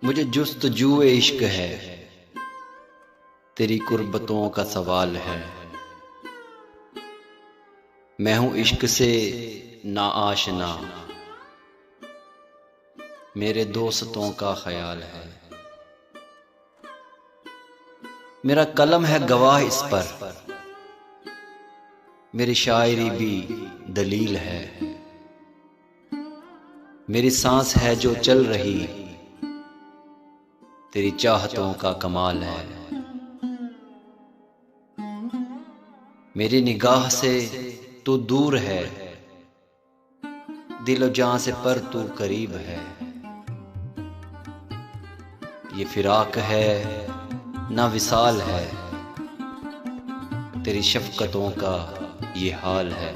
मुझे जुस्तजूए इश्क है, तेरी कुर्बतों का सवाल है। मैं हूँ इश्क से ना आशना, मेरे दोस्तों का ख्याल है। मेरा कलम है गवाह इस पर, मेरी शायरी भी दलील है। मेरी सांस है जो चल रही, तेरी चाहतों का कमाल है। मेरी निगाह से तू दूर है, दिलो जान से पर तू करीब है। ये फिराक है ना विसाल है, तेरी शफकतों का ये हाल है।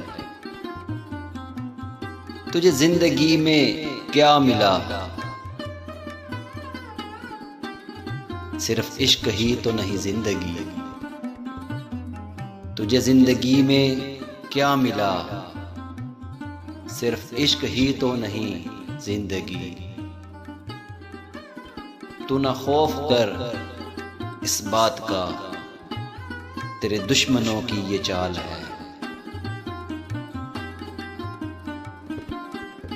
तुझे जिंदगी में क्या मिला, सिर्फ इश्क ही तो नहीं जिंदगी। तुझे जिंदगी में क्या मिला, सिर्फ इश्क ही तो नहीं जिंदगी। तू ना खौफ कर इस बात का, तेरे दुश्मनों की ये चाल है।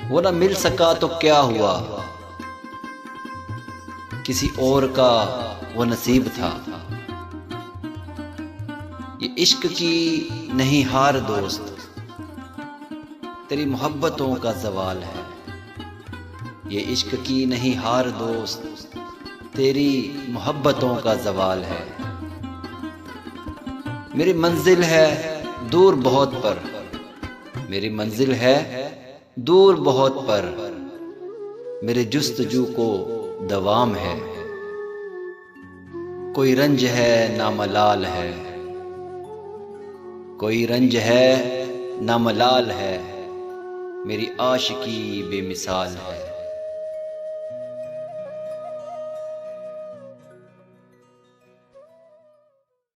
वो ना मिल सका तो क्या हुआ, किसी और का वो नसीब था। ये इश्क की नहीं हार दोस्त, तेरी मोहब्बतों का ज़वाल है। ये इश्क की नहीं हार दोस्त, तेरी मोहब्बतों का ज़वाल है। मेरी मंजिल है दूर बहुत पर, मेरी मंजिल है दूर बहुत पर। मेरे जुस्तजू को दवाम है, कोई रंज है ना मलाल है। कोई रंज है ना मलाल है, मेरी आशिकी बेमिसाल है।